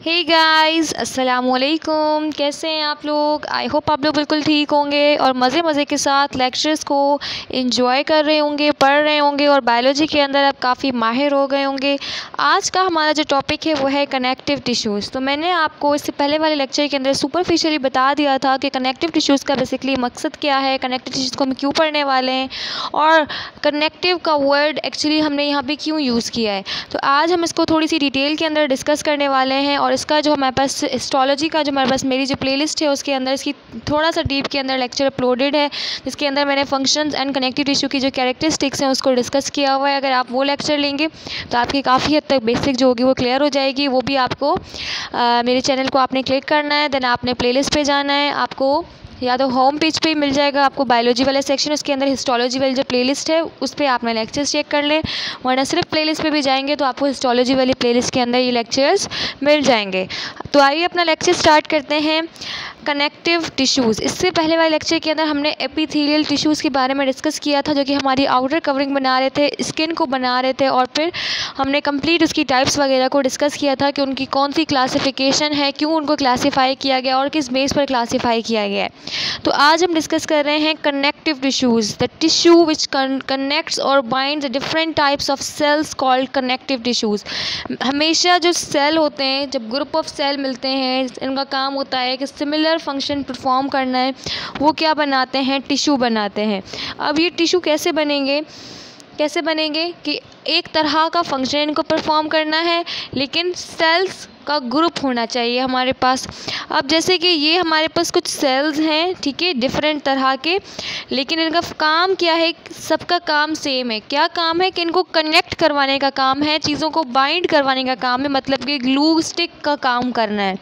Hey guys, अस्सलामुअलैकुम। कैसे हैं आप लोग? आई होप आप लोग बिल्कुल ठीक होंगे और मज़े के साथ लेक्चर्स को एंजॉय कर रहे होंगे, पढ़ रहे होंगे और बायोलॉजी के अंदर आप काफ़ी माहिर हो गए होंगे। आज का हमारा जो टॉपिक है वो है कनेक्टिव टिश्यूज़। तो मैंने आपको इससे पहले वाले लेक्चर के अंदर सुपरफिशियली बता दिया था कि कनेक्टिव टिश्यूज़ का बेसिकली मकसद क्या है, कनेक्टिव टिश्यूज़ को हम क्यों पढ़ने वाले हैं और कनेक्टिव का वर्ड एक्चुअली हमने यहाँ पर क्यों यूज़ किया है। तो आज हम इसको थोड़ी सी डिटेल के अंदर डिस्कस करने वाले हैं और इसका जो हमारे पास हिस्टोलॉजी का जो हमारे पास मेरी जो प्लेलिस्ट है उसके अंदर इसकी थोड़ा सा डीप के अंदर लेक्चर अपलोडेड है, जिसके अंदर मैंने फंक्शंस एंड कनेक्टिव टिश्यू की जो कैरेक्टरिस्टिक्स हैं उसको डिस्कस किया हुआ है। अगर आप वो लेक्चर लेंगे तो आपकी काफ़ी हद तक बेसिक जो होगी वो क्लियर हो जाएगी। वो भी आपको मेरे चैनल को आपने क्लिक करना है, देन आपने प्लेलिस्ट पे जाना है। आपको या तो होम पेज पे ही मिल जाएगा आपको बायोलॉजी वाला सेक्शन, उसके अंदर हिस्टोलॉजी वाली जो प्लेलिस्ट है उस पर आपने लेक्चर्स चेक कर लें, वरना सिर्फ प्लेलिस्ट पे भी जाएंगे तो आपको हिस्टोलॉजी वाली प्लेलिस्ट के अंदर ये लेक्चर्स मिल जाएंगे। तो आइए अपना लेक्चर स्टार्ट करते हैं। कनेक्टिव टिश्यूज़, इससे पहले वाले लेक्चर के अंदर हमने एपिथेलियल टिश्यूज़ के बारे में डिस्कस किया था, जो कि हमारी आउटर कवरिंग बना रहे थे, स्किन को बना रहे थे, और फिर हमने कंप्लीट उसकी टाइप्स वगैरह को डिस्कस किया था कि उनकी कौन सी क्लासिफिकेशन है, क्यों उनको क्लासीफाई किया गया और किस बेस पर क्लासीफाई किया गया है। तो आज हम डिस्कस कर रहे हैं connective tissues, the tissue which connects और binds different types of cells called connective tissues. हमेशा जो सेल होते हैं, जब ग्रुप ऑफ सेल मिलते हैं, इनका काम होता है कि सिमिलर फंक्शन परफॉर्म करना है, वो क्या बनाते हैं, टिश्यू बनाते हैं। अब ये टिश्यू कैसे बनेंगे कि एक तरह का फंक्शन इनको परफॉर्म करना है, लेकिन सेल्स का ग्रुप होना चाहिए हमारे पास। अब जैसे कि ये हमारे पास कुछ सेल्स हैं, ठीक है, डिफरेंट तरह के, लेकिन इनका काम क्या है, सबका काम सेम है। क्या काम है कि इनको कनेक्ट करवाने का काम है, चीज़ों को बाइंड करवाने का काम है, मतलब कि ग्लू स्टिक का काम करना है।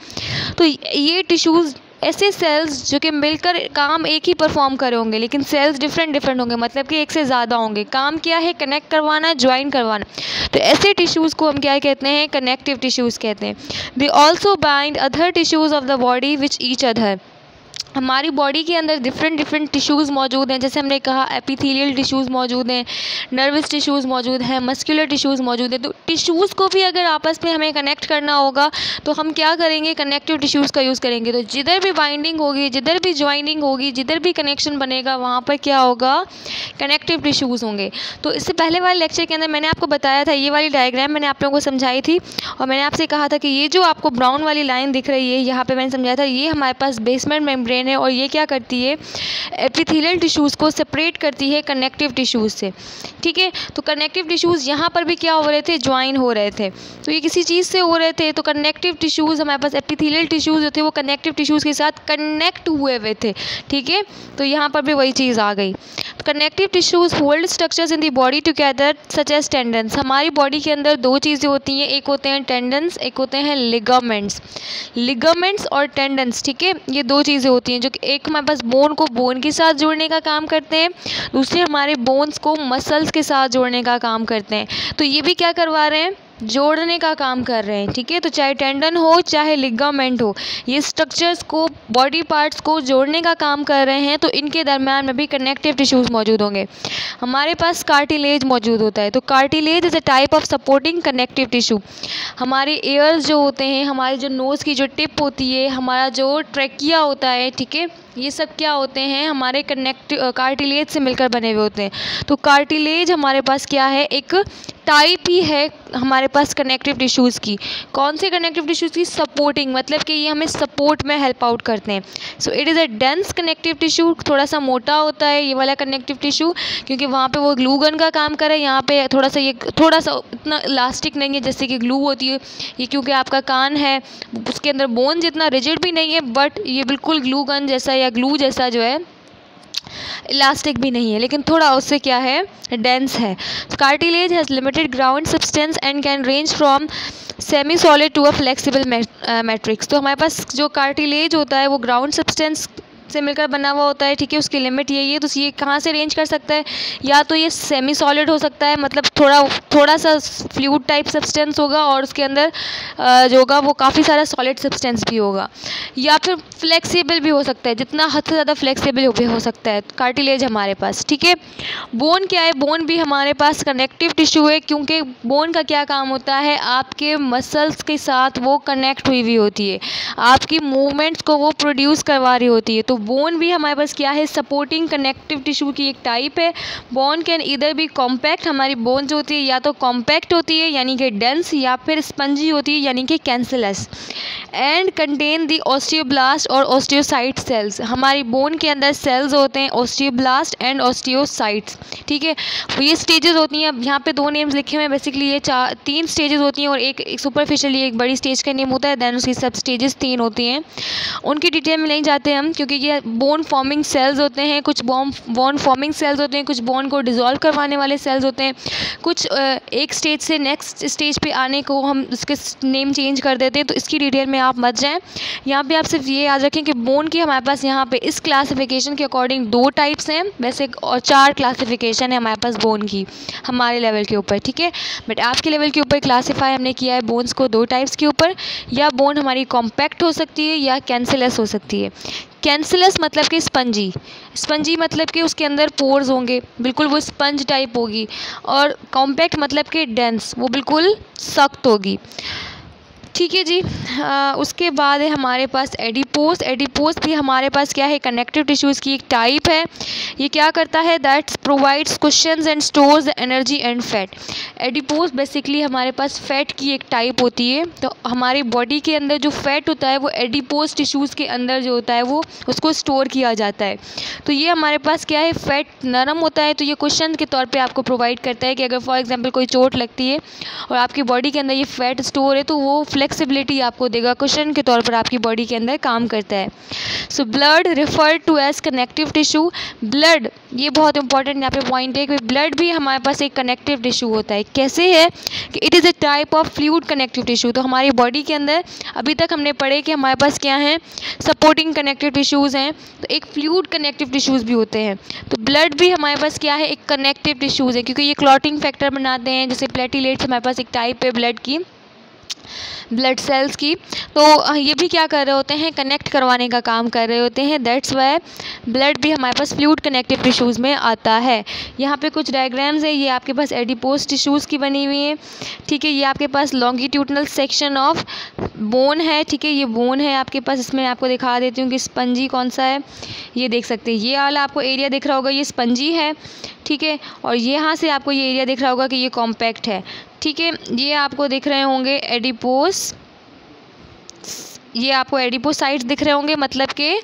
तो ये टिश्यूज़ ऐसे सेल्स जो कि मिलकर काम एक ही परफॉर्म करे होंगे, लेकिन सेल्स डिफरेंट होंगे, मतलब कि एक से ज़्यादा होंगे। काम क्या है, कनेक्ट करवाना, ज्वाइन करवाना। तो ऐसे टिश्यूज़ को हम क्या कहते हैं, कनेक्टिव टिश्यूज़ कहते हैं। They also bind other tissues of the body which each other. हमारी बॉडी के अंदर डिफरेंट टिश्यूज़ मौजूद हैं, जैसे हमने कहा एपिथेलियल टिश्यूज़ मौजूद हैं, नर्वस टिश्यूज़ मौजूद हैं, मस्कुलर टिश्यूज़ मौजूद हैं। तो टिश्यूज़ को भी अगर आपस में हमें कनेक्ट करना होगा तो हम क्या करेंगे, कनेक्टिव टिश्यूज़ का यूज़ करेंगे। तो जिधर भी बाइंडिंग होगी, जिधर भी ज्वाइनिंग होगी, जिधर भी कनेक्शन बनेगा, वहाँ पर क्या होगा, कनेक्टिव टिश्यूज़ होंगे। तो इससे पहले वाले लेक्चर के अंदर मैंने आपको बताया था, ये वाली डायग्राम मैंने आप लोगों को समझाई थी और मैंने आपसे कहा था कि ये जो आपको ब्राउन वाली लाइन दिख रही है, यहाँ पर मैंने समझाया था, ये हमारे पास बेसमेंट मेम्ब्रेन है और ये क्या करती है, एपिथेलियल टिश्यूज़ को सेपरेट करती है कनेक्टिव टिश्यूज़ से, ठीक है। तो कनेक्टिव टिश्यूज़ यहाँ पर भी क्या हो रहे थे, ज्वाइन हो रहे थे। तो ये किसी चीज़ से हो रहे थे, तो कनेक्टिव टिश्यूज़ हमारे पास एपिथेलियल टिश्यूज़ जो थे वो कनेक्टिव टिश्यूज़ के साथ कनेक्ट हुए थे, ठीक है। तो यहाँ पर भी वही चीज़ आ गई। तो connective tissues hold structures in the body together such as tendons. हमारी बॉडी के अंदर दो चीज़ें होती हैं, एक होते हैं टेंडन्स, एक होते हैं लिगामेंट्स और टेंडन्स, ठीक है। ये दो चीज़ें होती हैं जो कि एक हमारे पास बोन को बोन के साथ जोड़ने का काम करते हैं, दूसरे हमारे बोन्स को मसल्स के साथ जोड़ने का काम करते हैं। तो ये भी क्या करवा रहे हैं, जोड़ने का काम कर रहे हैं, ठीक है। तो चाहे टेंडन हो चाहे लिगामेंट हो, ये स्ट्रक्चर्स को, बॉडी पार्ट्स को जोड़ने का काम कर रहे हैं। तो इनके दरम्यान में भी कनेक्टिव टिश्यूज़ मौजूद होंगे। हमारे पास कार्टिलेज मौजूद होता है। तो cartilage is a type of supporting connective tissue. हमारे एयर्स जो होते हैं, हमारे जो नोज़ की जो टिप होती है, हमारा जो ट्रैकिया होता है, ठीक है, ये सब क्या होते हैं, हमारे कार्टिलेज से मिलकर बने हुए होते हैं। तो कार्टिलेज हमारे पास क्या है, एक टाइप ही है हमारे पास कनेक्टिव टिश्यूज़ की। कौन से कनेक्टिव टिश्यूज़ की, सपोर्टिंग, मतलब कि ये हमें सपोर्ट में हेल्प आउट करते हैं। So it is a dense connective tissue. थोड़ा सा मोटा होता है ये वाला कनेक्टिव टिश्यू, क्योंकि वहाँ पे वो ग्लू गन का काम करे। यहाँ पे थोड़ा सा इतना इलास्टिक नहीं है जैसे कि ग्लू होती है। ये क्योंकि आपका कान है, उसके अंदर बोन जितना रिजिड भी नहीं है, बट ये बिल्कुल ग्लू गन जैसा या ग्लू जैसा जो है, इलास्टिक भी नहीं है, लेकिन थोड़ा उससे क्या है, डेंस है। Cartilage has limited ground substance and can range from semi solid to a flexible matrix. तो हमारे पास जो कार्टिलेज होता है वो ग्राउंड सब्सटेंस से मिलकर बना हुआ होता है, ठीक है, उसकी लिमिट यही है। तो ये कहाँ से रेंज कर सकता है, या तो ये सेमी सॉलिड हो सकता है, मतलब थोड़ा सा फ्लूइड टाइप सब्सटेंस होगा और उसके अंदर जो होगा वो काफ़ी सारा सॉलिड सब्सटेंस भी होगा, या फिर फ्लेक्सिबल भी हो सकता है, जितना हद से ज़्यादा फ्लेक्सिबल भी हो सकता है कार्टिलेज हमारे पास, ठीक है। बोन क्या है, बोन भी हमारे पास कनेक्टिव टिश्यू है, क्योंकि बोन का क्या काम होता है, आपके मसल्स के साथ वो कनेक्ट हुई होती है, आपकी मूवमेंट्स को वो प्रोड्यूस करवा रही होती है। तो बोन भी हमारे पास क्या है, सपोर्टिंग कनेक्टिव टिश्यू की एक टाइप है। बोन कैन इधर भी कॉम्पैक्ट, हमारी बोन जो होती है या तो कॉम्पैक्ट होती है यानी कि डेंस, या फिर स्पंजी होती है यानी कि cancellous, and contain the osteoblast और ऑस्टियोसाइट सेल्स। हमारी बोन के अंदर सेल्स होते हैं ऑस्टियोब्लास्ट एंड ऑस्टियोसाइट्स, ठीक है। ये स्टेजेस होती हैं, अब यहाँ पे 2 नेम्स लिखे हुए हैं, बेसिकली ये 3 स्टेजेस होती हैं और एक सुपरफिशियली एक बड़ी स्टेज का नेम होता है, देन उसकी सब स्टेजेस 3 होती हैं। उनकी डिटेल में नहीं जाते हम, क्योंकि ये बोन फॉर्मिंग सेल्स होते हैं, कुछ बोन फॉर्मिंग सेल्स होते हैं, कुछ बोन को डिसॉल्व करवाने वाले सेल्स होते हैं, कुछ एक स्टेज से नेक्स्ट स्टेज पे आने को हम उसके नेम चेंज कर देते हैं। तो इसकी डिटेल में आप मत जाएं। यहाँ पे आप सिर्फ ये याद रखें कि बोन की हमारे पास यहाँ पे इस क्लासिफिकेशन के अकॉर्डिंग 2 टाइप्स हैं, वैसे और 4 क्लासिफिकेशन है हमारे पास बोन की हमारे लेवल के ऊपर, ठीक है। बट आपके लेवल के ऊपर क्लासीफाई हमने किया है बोन्स को 2 टाइप्स के ऊपर, या बोन हमारी कॉम्पैक्ट हो सकती है या कैंसलस हो सकती है। कैंसलस मतलब कि स्पंजी, स्पंजी मतलब कि उसके अंदर पोर्स होंगे, बिल्कुल वो स्पंज टाइप होगी, और कॉम्पैक्ट मतलब कि डेंस, वो बिल्कुल सख्त होगी, ठीक है जी। उसके बाद है हमारे पास एडिपोस। एडिपोस भी हमारे पास क्या है, कनेक्टिव टिश्यूज़ की एक टाइप है। ये क्या करता है, that's provides cushions and stores energy and fat. Adipose basically हमारे पास फैट की एक टाइप होती है। तो हमारी बॉडी के अंदर जो फैट होता है वो एडिपोस टिश्यूज़ के अंदर जो होता है वो उसको स्टोर किया जाता है। तो ये हमारे पास क्या है, फैट नरम होता है, तो ये कुशन के तौर पे आपको प्रोवाइड करता है कि अगर फॉर एग्जांपल कोई चोट लगती है और आपकी बॉडी के अंदर ये फैट स्टोर है, तो वो फ्लेक्सिबिलिटी आपको देगा, कुशन के तौर पर आपकी बॉडी के अंदर काम करता है। So blood refer to as connective tissue. Blood, ये बहुत इंपॉर्टेंट यहाँ पे पॉइंट है कि ब्लड भी हमारे पास एक कनेक्टिव टिश्यू होता है। कैसे है कि it is a type of fluid connective tissue. तो हमारी बॉडी के अंदर अभी तक हमने पढ़े कि हमारे पास क्या है, सपोर्टिंग कनेक्टिव टिश्यूज़ हैं, तो एक फ्लूइड कनेक्टिव टिश्यूज़ भी होते हैं। तो ब्लड भी हमारे पास क्या है, एक कनेक्टिव टिश्यूज़ है, क्योंकि ये क्लॉटिंग फैक्टर बनाते हैं। जैसे प्लेटिलेट्स हमारे पास एक टाइप है ब्लड की, ब्लड सेल्स की, तो ये भी क्या कर रहे होते हैं, कनेक्ट करवाने का काम कर रहे होते हैं। दैट्स वाई ब्लड भी हमारे पास फ्लूइड कनेक्टिव टिश्यूज़ में आता है। यहाँ पे कुछ डायग्राम्स है, ये आपके पास एडिपोस टिश्यूज़ की बनी हुई है, ठीक है। ये आपके पास लॉन्गिट्यूडनल सेक्शन ऑफ बोन है, ठीक है, ये बोन है आपके पास। इसमें आपको दिखा देती हूँ कि स्पंजी कौन सा है, ये देख सकते हैं, ये वाला आपको एरिया दिख रहा होगा, ये स्पंजी है, ठीक है। और यहाँ से आपको ये एरिया दिख रहा होगा कि ये कॉम्पैक्ट है, ठीक है। ये आपको दिख रहे होंगे एडिपोस, ये आपको एडिपोसाइट्स दिख रहे होंगे, मतलब कि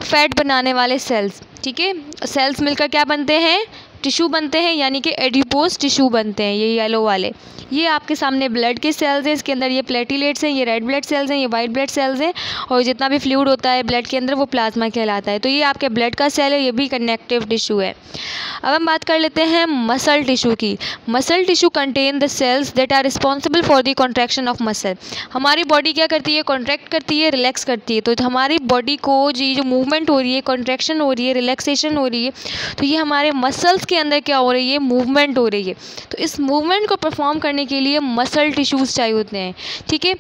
फैट बनाने वाले सेल्स, ठीक है। सेल्स मिलकर क्या बनते हैं, टिश्यू बनते हैं, यानी कि एडिपोस टिश्यू बनते हैं, ये येलो वाले। ये आपके सामने ब्लड के सेल्स हैं, इसके अंदर ये प्लेटिलेट्स हैं, ये रेड ब्लड सेल्स हैं, ये वाइट ब्लड सेल्स हैं, और जितना भी फ्लूइड होता है ब्लड के अंदर वो प्लाज्मा कहलाता है। तो ये आपके ब्लड का सेल है, ये भी कनेक्टिव टिश्यू है। अब हम बात कर लेते हैं मसल टिश्यू की। Muscle tissue contain the cells that are responsible for the contraction of muscle. हमारी बॉडी क्या करती है, कॉन्ट्रैक्ट करती है, रिलैक्स करती है। तो हमारी बॉडी को जो मूवमेंट हो रही है, कॉन्ट्रैक्शन हो रही है, रिलैक्सेशन हो रही है, तो ये हमारे मसल्स के अंदर क्या हो रही है, मूवमेंट हो रही है। तो इस मूवमेंट को परफॉर्म करने के लिए मसल टिश्यूज़ चाहिए होते हैं, ठीक है।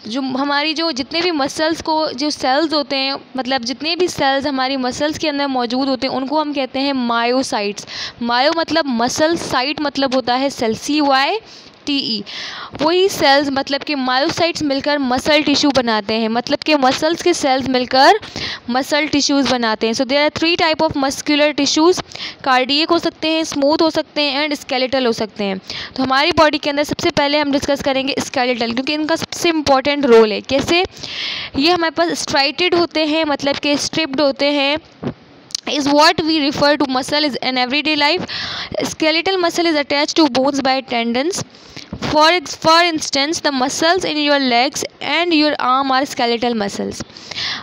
जो हमारी जो जितने भी मसल्स को जो सेल्स होते हैं, मतलब जितने भी सेल्स हमारी मसल्स के अंदर मौजूद होते हैं, उनको हम कहते हैं मायोसाइट्स। मायो मतलब मसल, साइट मतलब होता है सेल, CYTE। वही सेल्स मतलब कि मायोसाइट्स मिलकर मसल टिश्यू बनाते हैं, मतलब कि मसल्स के सेल्स मिलकर मसल टिश्यूज़ बनाते हैं। So there are 3 type of muscular tissues, cardiac हो सकते हैं, स्मूथ हो सकते हैं, एंड स्केलेटल हो सकते हैं। तो हमारी बॉडी के अंदर सबसे पहले हम डिस्कस करेंगे स्केलेटल, क्योंकि इनका सबसे इंपॉर्टेंट रोल है। कैसे, ये हमारे पास स्ट्राइटेड होते हैं, मतलब कि स्ट्रिप्ड होते हैं, is what we refer to muscle is in everyday life. Skeletal muscle is attached to bones by tendons. For instance, the muscles in your legs and your arm are skeletal muscles.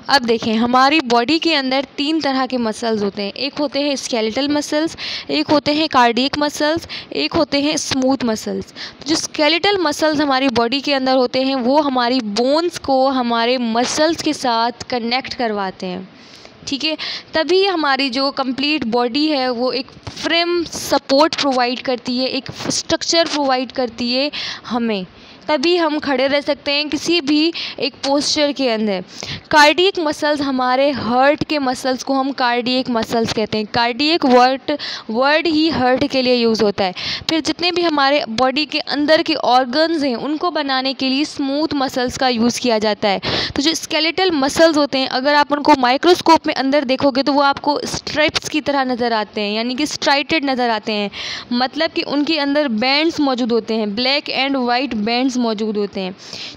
अब देखें, हमारी body के अंदर 3 तरह के muscles होते हैं। एक होते हैं स्केलेटल मसल्स, एक होते हैं कार्डियक मसल्स, एक होते हैं स्मूथ मसल्स। जो स्केलेटल मसल्स हमारी बॉडी के अंदर होते हैं वो हमारी बोन्स को हमारे मसल्स के साथ कनेक्ट करवाते हैं, ठीक है। तभी हमारी जो कंप्लीट बॉडी है वो एक फ्रेम सपोर्ट प्रोवाइड करती है, एक स्ट्रक्चर प्रोवाइड करती है हमें, तभी हम खड़े रह सकते हैं किसी भी एक पोस्चर के अंदर। कार्डियक मसल्स, हमारे हार्ट के मसल्स को हम कार्डियक मसल्स कहते हैं। कार्डियक वर्ड ही हार्ट के लिए यूज़ होता है। फिर जितने भी हमारे बॉडी के अंदर के ऑर्गन्स हैं उनको बनाने के लिए स्मूथ मसल्स का यूज़ किया जाता है। तो जो स्केलेटल मसल्स होते हैं, अगर आप उनको माइक्रोस्कोप में अंदर देखोगे तो वो आपको स्ट्रिप्स की तरह नज़र आते हैं, यानी कि स्ट्राइटेड नज़र आते हैं। मतलब कि उनके अंदर बैंड्स मौजूद होते हैं, ब्लैक एंड वाइट बैंड्स मौजूद होते हैं।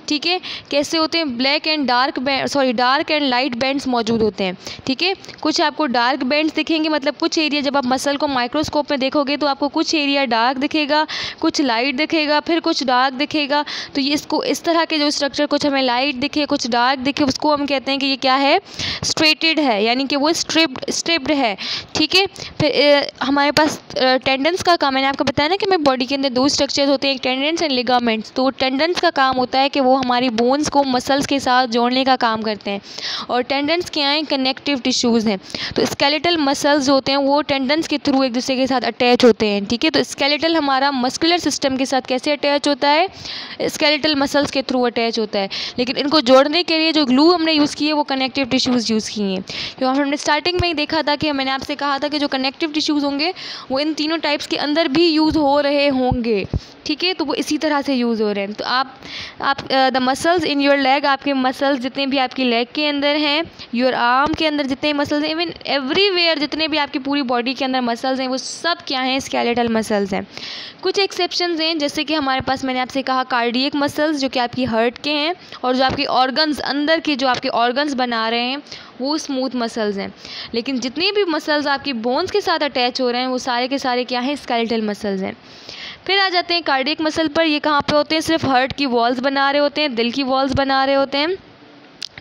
ठीक है, कैसे होते हैं? Black and dark and light bands मौजूद होते हैं। ठीक है, कुछ आपको डार्क बैंड्स दिखेंगे, मतलब कुछ एरिया जब आप मसल को माइक्रोस्कोप में देखोगे तो आपको कुछ एरिया डार्क दिखेगा, कुछ लाइट दिखेगा, फिर कुछ डार्क दिखेगा। तो ये इसको इस तरह के जो स्ट्रक्चर, कुछ हमें लाइट दिखे, कुछ डार्क दिखे, उसको हम कहते हैं कि ये क्या है? स्ट्रेटेड है, यानी कि वो स्ट्रिप्ड है। ठीक है, फिर हमारे पास टेंडन्स का काम, मैंने आपको बताया ना कि हमारी बॉडी के अंदर दो स्ट्रक्चर्स होते हैं, एक टेंडन्स एंड लिगामेंट्स। तो टेंडन्स का काम होता है कि वो हमारी बोन्स को मसल्स के साथ जोड़ने का काम करते हैं, और टेंडन्स क्या हैं? कनेक्टिव टिश्यूज़ हैं। तो स्केलेटल मसल्स होते हैं वो टेंडन्स के थ्रू एक दूसरे के साथ अटैच होते हैं। ठीक है, तो स्केलेटल हमारा मस्कुलर सिस्टम के साथ कैसे अटैच होता है? स्केलेटल मसल्स के थ्रू अटैच होता है। लेकिन इनको जोड़ने के लिए जो ग्लू हमने यूज़ की है वो कनेक्टिव टिश्यूज़ यूज़ किए हैं। तो हमने स्टार्टिंग में ही देखा था कि मैंने आपसे कहा था कि जो कनेक्टिव टिश्यूज़ होंगे वो इन तीनों टाइप्स के अंदर भी यूज़ हो रहे होंगे। ठीक है, तो वो इसी तरह से यूज़ हो रहे हैं। तो आप the muscles in your leg, आपके मसल्स जितने भी आपकी लेग के अंदर हैं, योर आर्म के अंदर जितने मसल्स हैं, इवन एवरीवेयर जितने भी आपकी पूरी बॉडी के अंदर मसल्स हैं वो सब क्या हैं? स्केलेटल मसल्स हैं। कुछ एक्सेप्शंस हैं, जैसे कि हमारे पास मैंने आपसे कहा कार्डियक मसल्स जो कि आपकी हार्ट के हैं, और जो आपके ऑर्गन्स अंदर के जो आपके ऑर्गन्स बना रहे हैं वो स्मूथ मसल्स हैं। लेकिन जितने भी मसल्स आपकी बोन्स के साथ अटैच हो रहे हैं वो सारे के सारे क्या हैं? स्केलेटल मसल्स हैं। फिर आ जाते हैं कार्डियक मसल पर। ये कहाँ पे होते हैं? सिर्फ हार्ट की वॉल्स बना रहे होते हैं, दिल की वॉल्स बना रहे होते हैं।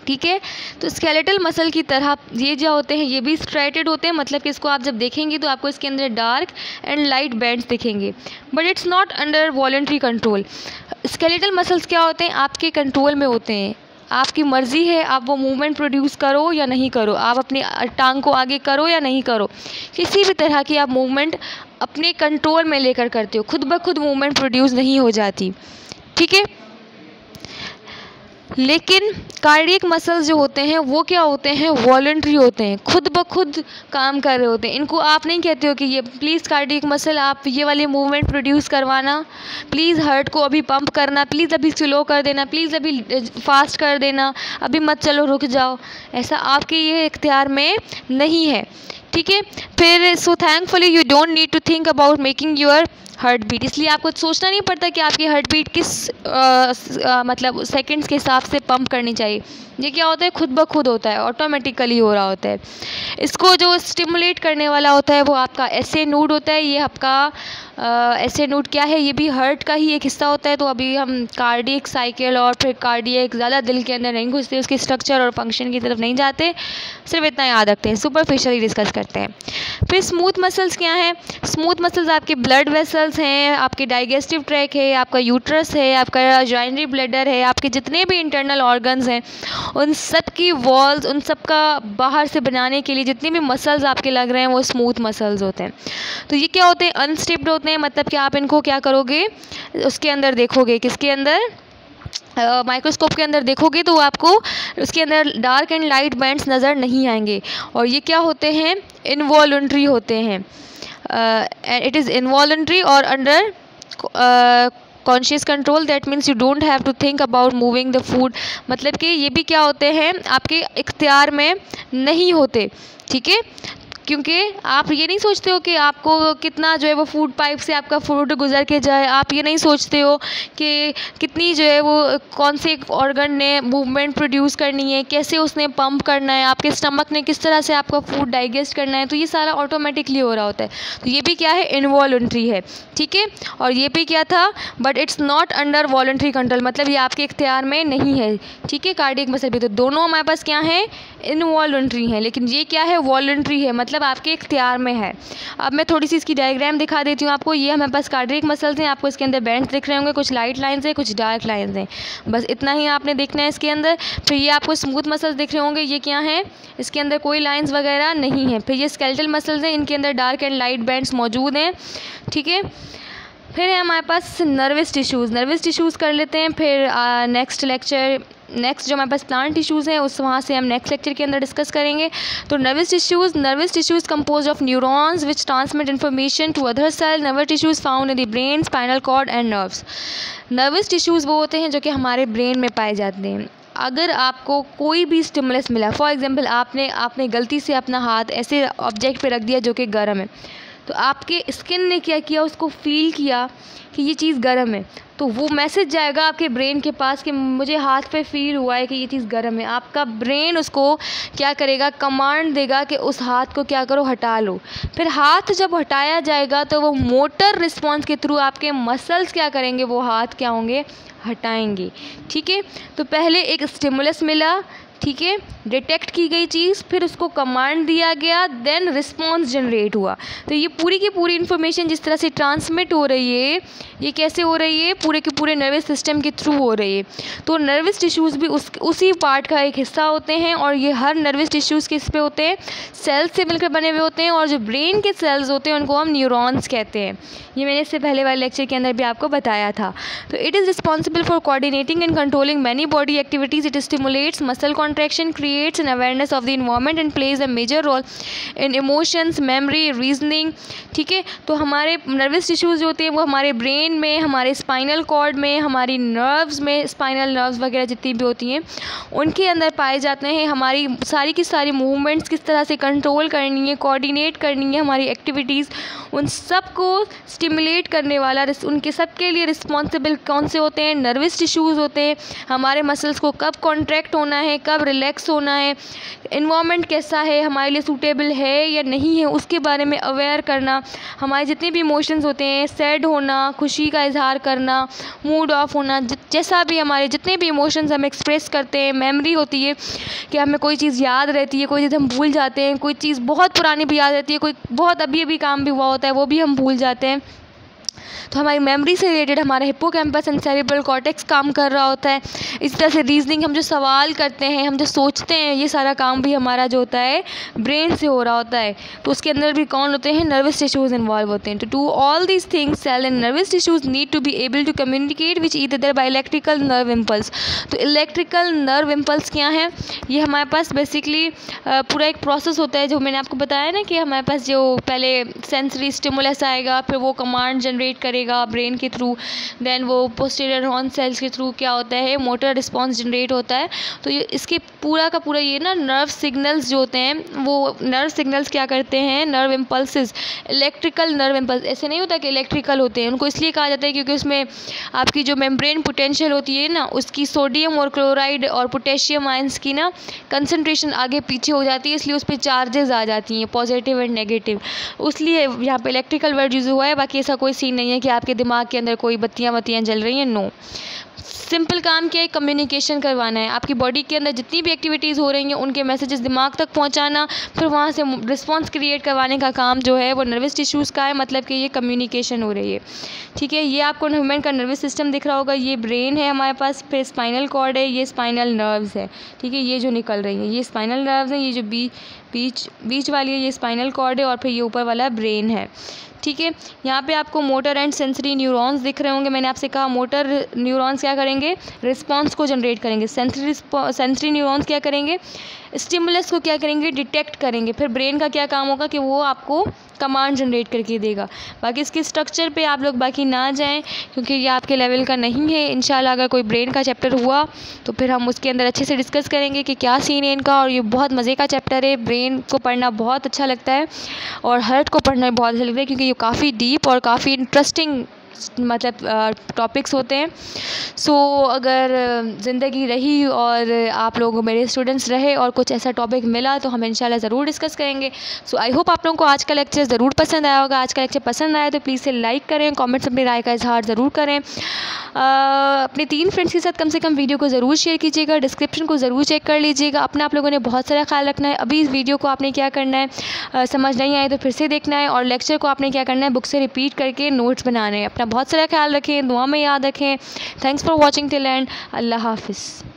ठीक है, तो स्केलेटल मसल की तरह ये जो होते हैं ये भी स्ट्रेटेड होते हैं, मतलब कि इसको आप जब देखेंगे तो आपको इसके अंदर डार्क एंड लाइट बैंड्स दिखेंगे, but it's not under voluntary control. Skeletal muscles क्या होते हैं? आपके कंट्रोल में होते हैं, आपकी मर्ज़ी है आप वो मूवमेंट प्रोड्यूस करो या नहीं करो, आप अपनी टांग को आगे करो या नहीं करो, किसी भी तरह की आप मूवमेंट अपने कंट्रोल में लेकर करते हो, खुद ब खुद मूवमेंट प्रोड्यूस नहीं हो जाती। ठीक है, लेकिन कार्डियक मसल्स जो होते हैं वो क्या होते हैं? वॉलंटरी होते हैं, खुद ब खुद काम कर रहे होते हैं। इनको आप नहीं कहते हो कि ये प्लीज़ कार्डियक मसल आप ये वाली मूवमेंट प्रोड्यूस करवाना, प्लीज़ हार्ट को अभी पंप करना, प्लीज़ अभी स्लो कर देना, प्लीज़ अभी फास्ट कर देना, अभी मत चलो रुक जाओ, ऐसा आपके ये इख्तियार में नहीं है। ठीक है, फिर so thankfully you don't need to think about making your heart beat, इसलिए आपको सोचना नहीं पड़ता कि आपकी हार्ट बीट किस मतलब सेकंड्स के हिसाब से पंप करनी चाहिए। ये क्या होता है? खुद ब खुद होता है, ऑटोमेटिकली हो रहा होता है। इसको जो स्टिमुलेट करने वाला होता है वो आपका एसए नोड होता है। ये आपका एसए नोड क्या है? ये भी हार्ट का ही एक हिस्सा होता है। तो अभी हम कार्डियक साइकिल और फिर कार्डियक ज़्यादा दिल के अंदर नहीं घुसते, उसके स्ट्रक्चर और फंक्शन की तरफ नहीं जाते, सिर्फ इतना याद रखते हैं, सुपरफिशियली डिस्कस करते हैं। फिर स्मूथ मसल्स क्या हैं? स्मूथ मसल्स आपके ब्लड वेसल्स हैं, आपके डाइजेस्टिव ट्रैक है, आपका यूट्रस है, आपका जाइनरी ब्लैडर है, आपके जितने भी इंटरनल ऑर्गन्स हैं उन सब की वॉल्स, उन सब का बाहर से बनाने के लिए जितने भी मसल्स आपके लग रहे हैं वो स्मूथ मसल्स होते हैं। तो ये क्या होते हैं? अनस्टिप्ड होते हैं, मतलब कि आप इनको क्या करोगे? उसके अंदर देखोगे, किसके अंदर? माइक्रोस्कोप के अंदर देखोगे तो आपको उसके अंदर डार्क एंड लाइट बैंड्स नज़र नहीं आएंगे। और ये क्या होते हैं? इनवॉलंटरी होते हैं। इट इज़ इनवॉलंटरी और under conscious control, that means you don't have to think about moving the food, मतलब कि ये भी क्या होते हैं? आपके इख्तियार में नहीं होते। ठीक है, क्योंकि आप ये नहीं सोचते हो कि आपको कितना जो है वो फूड पाइप से आपका फूड गुजर के जाए, आप ये नहीं सोचते हो कि कितनी जो है वो कौन से ऑर्गन ने मूवमेंट प्रोड्यूस करनी है, कैसे उसने पंप करना है, आपके स्टमक ने किस तरह से आपका फूड डाइजेस्ट करना है, तो ये सारा ऑटोमेटिकली हो रहा होता है। तो ये भी क्या है? इनवॉलंटरी है। ठीक है, और ये भी क्या था? But it's not under voluntary control, मतलब ये आपके इख्तियार में नहीं है। ठीक है, कार्डियक मसल भी, तो दोनों हमारे पास क्या है? इनवॉलंटरी हैं, लेकिन ये क्या है? वॉलंटरी है, मतलब मतलब आपके इख्तियार में है। अब मैं थोड़ी सी इसकी डायग्राम दिखा देती हूँ आपको। ये हमारे पास कार्डियक मसल्स हैं, आपको इसके अंदर बैंड्स दिख रहे होंगे, कुछ लाइट लाइंस हैं, कुछ डार्क लाइंस हैं, बस इतना ही आपने देखना है इसके अंदर। फिर ये आपको स्मूथ मसल्स दिख रहे होंगे, ये क्या हैं, इसके अंदर कोई लाइंस वगैरह नहीं है। फिर ये स्केलेटल मसल्स हैं, इनके अंदर डार्क एंड लाइट बैंड्स मौजूद हैं, ठीक है। फिर है हमारे पास नर्वस टिश्यूज़ कर लेते हैं। फिर नेक्स्ट जो हमारे पास प्लांट टिश्यूज़ हैं उस वहाँ से हम नेक्स्ट लेक्चर के अंदर डिस्कस करेंगे। तो nervous tissues compose of neurons which transmit information to other cell. Nervous tissues found in the brain, spinal cord and nerves. Nervous tissues वो होते हैं जो कि हमारे ब्रेन में पाए जाते हैं। अगर आपको कोई भी स्टिमुलस मिला, फॉर एग्जांपल आपने गलती से अपना हाथ ऐसे ऑब्जेक्ट पे रख दिया जो कि गर्म है, तो आपके स्किन ने क्या किया, उसको फील किया कि ये चीज़ गर्म है, तो वो मैसेज जाएगा आपके ब्रेन के पास कि मुझे हाथ पे फील हुआ है कि ये चीज़ गर्म है। आपका ब्रेन उसको क्या करेगा, कमांड देगा कि उस हाथ को क्या करो, हटा लो। फिर हाथ जब हटाया जाएगा तो वो मोटर रिस्पॉन्स के थ्रू आपके मसल्स क्या करेंगे, वो हाथ क्या होंगे, हटाएंगे, ठीक है। तो पहले एक स्टिमुलस मिला, ठीक है, डिटेक्ट की गई चीज़, फिर उसको कमांड दिया गया, देन रिस्पॉन्स जनरेट हुआ। तो ये पूरी की पूरी इन्फॉर्मेशन जिस तरह से ट्रांसमिट हो रही है, ये कैसे हो रही है, पूरे के पूरे नर्वस सिस्टम के थ्रू हो रही है। तो नर्वस टिश्यूज़ भी उसी पार्ट का एक हिस्सा होते हैं, और ये हर नर्वस टिश्यूज़ किस पे होते हैं, सेल्स से मिलकर बने हुए होते हैं, और जो ब्रेन के सेल्स होते हैं उनको हम न्यूरॉन्स कहते हैं। ये मैंने इससे पहले वाले लेक्चर के अंदर भी आपको बताया था। तो it is responsible for coordinating and controlling many body activities. It stimulates muscle contraction, creates an awareness of the environment and plays a major role in emotions, memory, reasoning, ठीक है। तो हमारे नर्वस टिश्यूज़ जो होते हैं वो हमारे brain में, हमारे स्पाइनल कॉर्ड में, हमारी नर्व्स में, स्पाइनल नर्व्स वगैरह जितनी भी होती हैं उनके अंदर पाए जाते हैं। हमारी सारी की सारी मूवमेंट्स किस तरह से कंट्रोल करनी है, कोऑर्डिनेट करनी है, हमारी एक्टिविटीज़, उन सब को स्टिमुलेट करने वाला, उनके सब के लिए रिस्पॉन्सिबल कौन से होते हैं, नर्वस टिश्यूज़ होते हैं। हमारे मसल्स को कब कॉन्ट्रैक्ट होना है, कब रिलैक्स होना है, इन्वायरमेंट कैसा है, हमारे लिए सूटेबल है या नहीं है, उसके बारे में अवेयर करना। हमारे जितने भी इमोशंस होते हैं, सैड होना, खुशी का इजहार करना, मूड ऑफ होना, जैसा भी हमारे जितने भी इमोशंस हम एक्सप्रेस करते हैं। मेमोरी होती है कि हमें कोई चीज़ याद रहती है, कोई चीज़ हम भूल जाते हैं, कोई चीज़ बहुत पुरानी भी याद रहती है, कोई बहुत अभी अभी काम भी हुआ होता है वो भी हम भूल जाते हैं। तो हमारी मेमोरी से रिलेटेड हमारा हिप्पोकैम्पस एंड सेरेब्रल कॉर्टेक्स काम कर रहा होता है। इस तरह से रीजनिंग, हम जो सवाल करते हैं, हम जो सोचते हैं, ये सारा काम भी हमारा जो होता है ब्रेन से हो रहा होता है। तो उसके अंदर भी कौन होते हैं, नर्वस टिश्यूज़ इन्वॉल्व होते हैं। To do all these things cell and nervous tissues need to be able to communicate which either by electrical nerve impulse. तो इलेक्ट्रिकल नर्व इम्पल्स क्या हैं, ये हमारे पास बेसिकली पूरा एक प्रोसेस होता है जो मैंने आपको बताया ना कि हमारे पास जो पहले सेंसरी स्टिमुलस आएगा, फिर वो कमांड जनरेट करेगा ब्रेन के थ्रू, देन वो पोस्टीरियर हॉर्न सेल्स के थ्रू क्या होता है, मोटर रिस्पॉन्स जनरेट होता है। तो ये इसके पूरा का पूरा ये ना नर्व सिग्नल्स जो होते हैं, वो नर्व सिग्नल्स क्या करते हैं, nerve impulses, electrical nerve impulse. ऐसे नहीं होता कि इलेक्ट्रिकल होते हैं, उनको इसलिए कहा जाता है क्योंकि उसमें आपकी जो मेम्ब्रेन पोटेंशियल होती है ना, उसकी सोडियम और क्लोराइड और पोटेशियम आयंस की ना कंसनट्रेशन आगे पीछे हो जाती है, इसलिए उस पर चार्जेस आ जाती हैं, पॉजिटिव एंड नेगेटिव। इसलिए यहाँ पे इलेक्ट्रिकल वर्ड यूज़ हुआ है, बाकी ऐसा कोई सीन नहीं है कि आपके दिमाग के अंदर कोई बत्तियाँ जल रही हैं, नो। सिंपल काम क्या है, कम्युनिकेशन करवाना है। आपकी बॉडी के अंदर जितनी भी एक्टिविटीज़ हो रही हैं उनके मैसेजेस दिमाग तक पहुंचाना, फिर वहाँ से रिस्पांस क्रिएट करवाने का काम जो है वो नर्वस टिश्यूज़ का है। मतलब कि ये कम्युनिकेशन हो रही है, ठीक है। ये आपको ह्यूमन का नर्वस सिस्टम दिख रहा होगा, ये ब्रेन है हमारे पास, फिर स्पाइनल कॉर्ड है, ये स्पाइनल नर्व्स है, ठीक है। ये जो निकल रही है ये स्पाइनल नर्व्स हैं, ये जो बीच वाली है ये स्पाइनल कॉर्ड है, और फिर ये ऊपर वाला ब्रेन है, ठीक है। यहाँ पे आपको मोटर एंड सेंसरी न्यूरॉन्स दिख रहे होंगे। मैंने आपसे कहा मोटर न्यूरॉन्स क्या करेंगे, रिस्पांस को जनरेट करेंगे। सेंसरी न्यूरॉन्स क्या करेंगे, स्टिमुलस को क्या करेंगे, डिटेक्ट करेंगे। फिर ब्रेन का क्या काम होगा कि वो आपको कमांड जनरेट करके देगा। बाकी इसके स्ट्रक्चर पे आप लोग बाकी ना जाएं क्योंकि ये आपके लेवल का नहीं है। इंशाल्लाह अगर कोई ब्रेन का चैप्टर हुआ तो फिर हम उसके अंदर अच्छे से डिस्कस करेंगे कि क्या सीन है इनका। और ये बहुत मज़े का चैप्टर है, ब्रेन को पढ़ना बहुत अच्छा लगता है और हार्ट को पढ़ना बहुत अच्छा लगता है क्योंकि ये काफ़ी डीप और काफ़ी इंटरेस्टिंग मतलब टॉपिक्स होते हैं। सो अगर ज़िंदगी रही और आप लोग मेरे स्टूडेंट्स रहे और कुछ ऐसा टॉपिक मिला तो हम इंशाल्लाह ज़रूर डिस्कस करेंगे। सो आई होप आप लोगों को आज का लेक्चर ज़रूर पसंद आया होगा। आज का लेक्चर पसंद आया तो प्लीज़ से लाइक करें, कमेंट्स अपनी राय का इजहार ज़रूर करें। अपने 3 फ्रेंड्स के साथ कम से कम वीडियो को ज़रूर शेयर कीजिएगा, डिस्क्रिप्शन को ज़रूर चेक कर लीजिएगा। अपना आप लोगों ने बहुत सारा ख्याल रखना है। अभी इस वीडियो को आपने क्या करना है, समझ नहीं आए तो फिर से देखना है, और लेक्चर को आपने क्या करना है, बुक से रिपीट करके नोट्स बनाने हैं। अपना बहुत सारा ख्याल रखें, दुआ में याद रखें। Thanks for watching till end. अल्लाह हाफिज़।